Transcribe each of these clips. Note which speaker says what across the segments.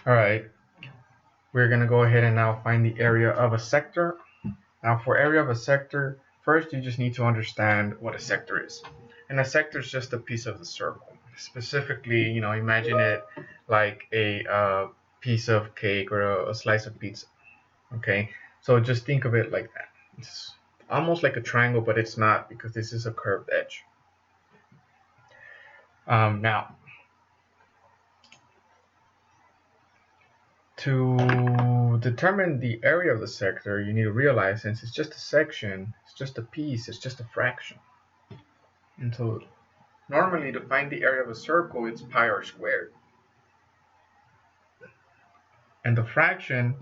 Speaker 1: All right, we're gonna go ahead and now find the area of a sector. Now for area of a sector, first you just need to understand what a sector is. And a sector is just a piece of the circle. Specifically, imagine it like a piece of cake or a slice of pizza. Okay, so just think of it like that. It's almost like a triangle, but it's not because this is a curved edge. Now, to determine the area of the sector, you need to realize since it's just a section, it's just a piece, it's just a fraction. And so normally to find the area of a circle, it's pi r squared. And the fraction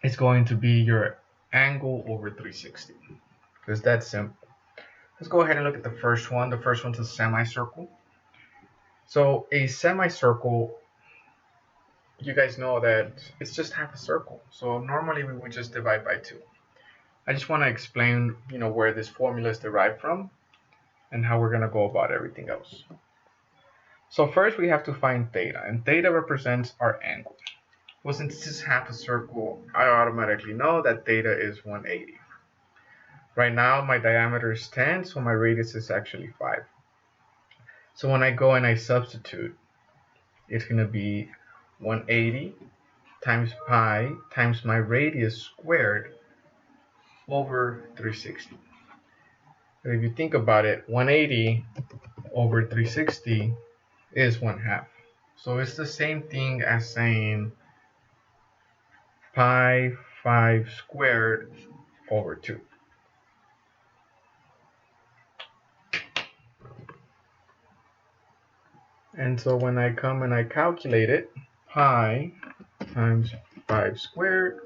Speaker 1: is going to be your angle over 360. Because that's simple. Let's go ahead and look at the first one. The first one's a semicircle. So a semicircle, you guys know that it's just half a circle. So normally we would just divide by 2. I just want to explain, where this formula is derived from and how we're going to go about everything else. So first we have to find theta, and theta represents our angle. Well, since this is half a circle, I automatically know that theta is 180. Right now my diameter is 10, so my radius is actually 5. So when I go and I substitute, it's going to be 180 times pi times my radius squared over 360. But if you think about it, 180 over 360 is 1/2. So it's the same thing as saying pi 5 squared over 2. And so when I come and I calculate it, pi times 5 squared,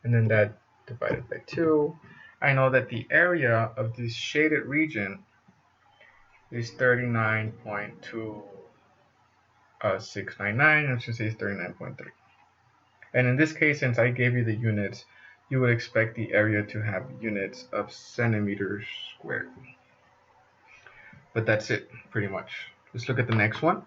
Speaker 1: and then that divided by 2, I know that the area of this shaded region is 39.2699, I should say it's 39.3. And in this case, since I gave you the units, you would expect the area to have units of centimeters squared. But that's it, pretty much. Let's look at the next one.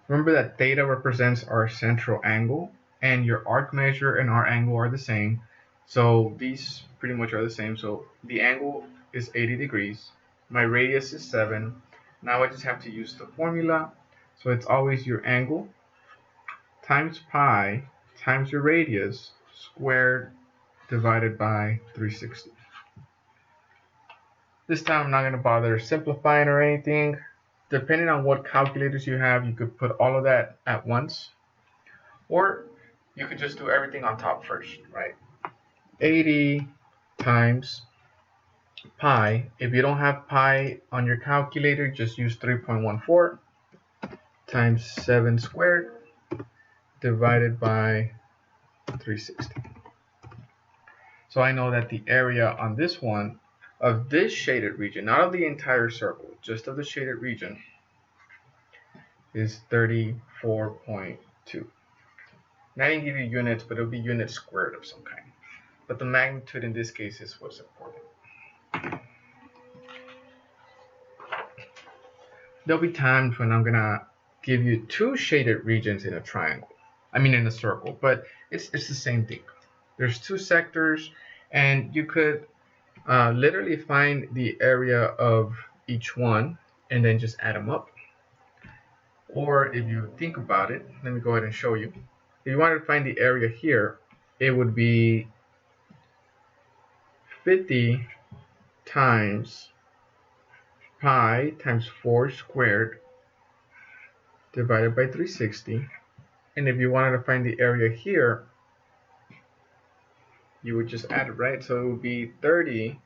Speaker 1: Remember that theta represents our central angle, and your arc measure and our angle are the same. So these pretty much are the same. So the angle is 80 degrees. My radius is 7. Now I just have to use the formula. So it's always your angle times pi times your radius squared divided by 360. This time I'm not going to bother simplifying or anything. Depending on what calculators you have, you could put all of that at once. Or you could just do everything on top first, right? 80 times pi. If you don't have pi on your calculator, just use 3.14 times 7 squared divided by 360. So I know that the area on this one of this shaded region, not of the entire circle, just of the shaded region, is 34.2. And I didn't give you units, but it'll be units squared of some kind. But the magnitude in this case is what's important. There'll be times when I'm gonna give you 2 shaded regions in a triangle. I mean in a circle, but it's the same thing. There's 2 sectors, and you could literally find the area of each one and then just add them up. Or if you think about it, let me go ahead and show you. If you wanted to find the area here, it would be 50 times pi times 4 squared divided by 360. And if you wanted to find the area here, you would just add it, right? So it would be 30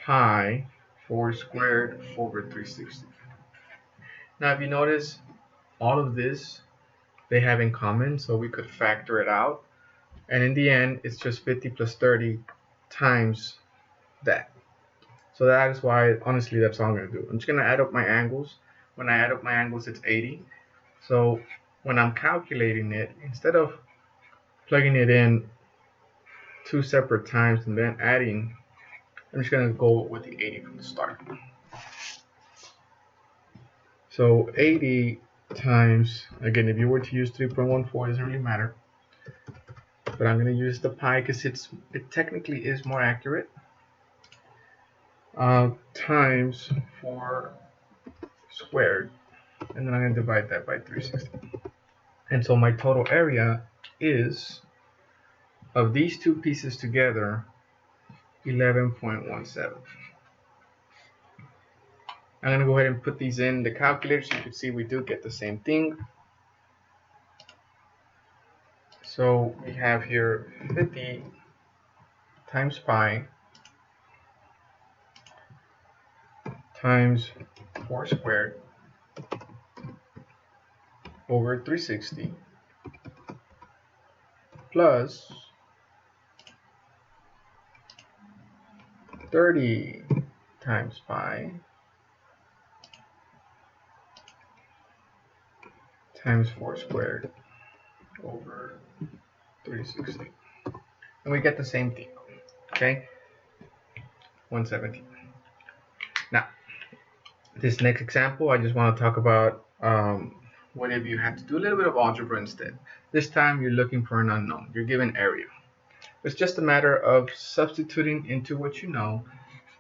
Speaker 1: pi 4 squared over 360. Now if you notice, all of this they have in common, so we could factor it out. And in the end, it's just 50 plus 30 times that. So that is why, honestly, that's all I'm going to do. I'm just going to add up my angles. When I add up my angles, it's 80. So when I'm calculating it, instead of plugging it in 2 separate times and then adding, I'm just going to go with the 80 from the start. So 80 times, again, if you were to use 3.14, it doesn't really matter. But I'm going to use the pi because it technically is more accurate. Times 4 squared. And then I'm going to divide that by 360. And so my total area is, of these two pieces together, 11.17. I'm going to go ahead and put these in the calculator so you can see we do get the same thing. So we have here 50 times pi times 4 squared over 360 plus 30 times pi times 4 squared over 360. And we get the same thing, okay? 117. Now, this next example, I just want to talk about what if you have to do a little bit of algebra instead. This time you're looking for an unknown. You're given area. It's just a matter of substituting into what you know.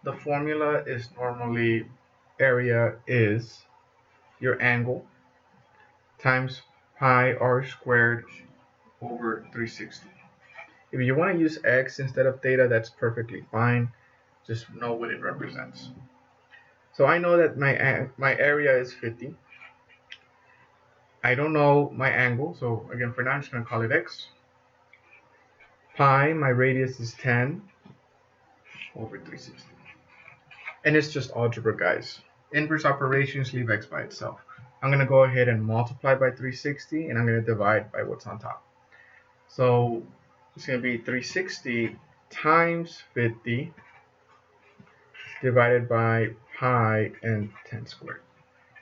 Speaker 1: The formula is normally area is your angle times pi r squared over 360. If you want to use x instead of theta, that's perfectly fine. Just know what it represents. So I know that my area is 50. I don't know my angle, so again, for now, I'm just going to call it x. Pi, my radius is 10 over 360. And it's just algebra, guys. Inverse operations leave x by itself. I'm going to go ahead and multiply by 360, and I'm going to divide by what's on top. So it's going to be 360 times 50 divided by pi and 10 squared.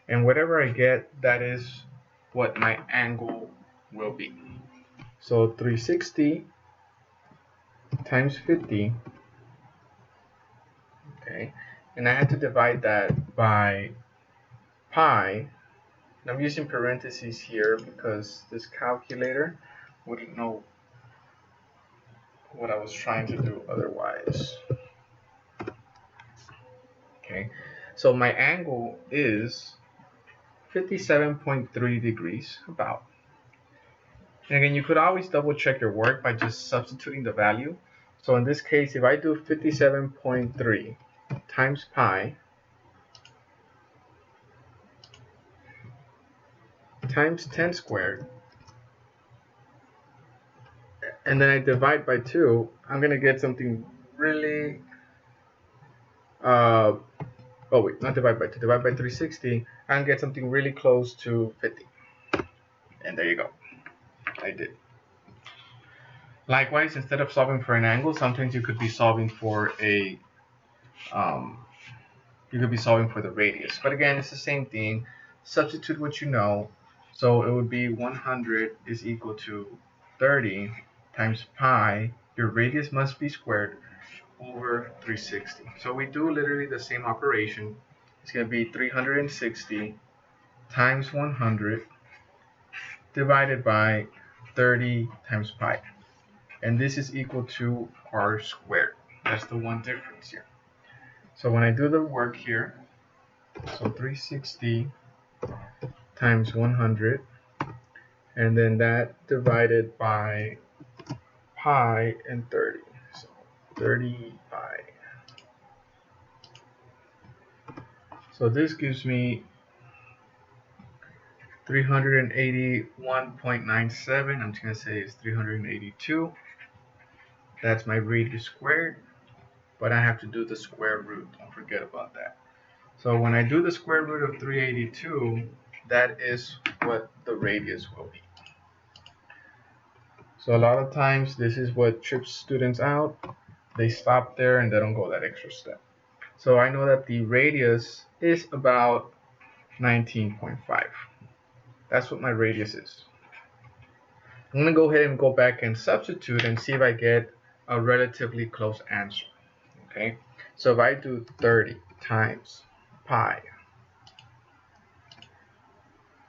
Speaker 1: And whatever I get, that is what my angle will be. So 360 times 50, okay, and I had to divide that by pi. And I'm using parentheses here because this calculator wouldn't know what I was trying to do otherwise. Okay, so my angle is 57.3 degrees, about. And again, you could always double check your work by just substituting the value. So in this case, if I do 57.3 times pi times 10 squared, and then I divide by 2, I'm going to get something really, oh wait, not divide by 2, divide by 360, and get something really close to 50. And there you go. I did. Likewise, instead of solving for an angle, sometimes you could be solving for a, you could be solving for the radius. But again, it's the same thing. Substitute what you know. So it would be 100 is equal to 30 times pi. Your radius must be squared over 360. So we do literally the same operation. It's going to be 360 times 100 divided by 30 times pi. And this is equal to r squared. That's the one difference here. So when I do the work here, so 360 times 100, and then that divided by pi and 30. So 30 pi. So this gives me 381.97. I'm just going to say it's 382. That's my radius squared, but I have to do the square root. Don't forget about that. So when I do the square root of 382, that is what the radius will be. So a lot of times this is what trips students out. They stop there and they don't go that extra step. So I know that the radius is about 19.5. That's what my radius is. I'm going to go ahead and go back and substitute and see if I get a relatively close answer. Okay, so if I do 30 times pi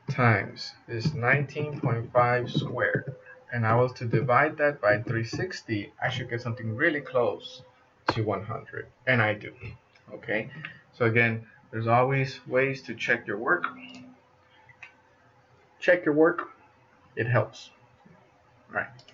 Speaker 1: times this 19.5 squared, and I was to divide that by 360, I should get something really close to 100, and I do. Okay, so again, there's always ways to check your work. Check your work, it helps. All right.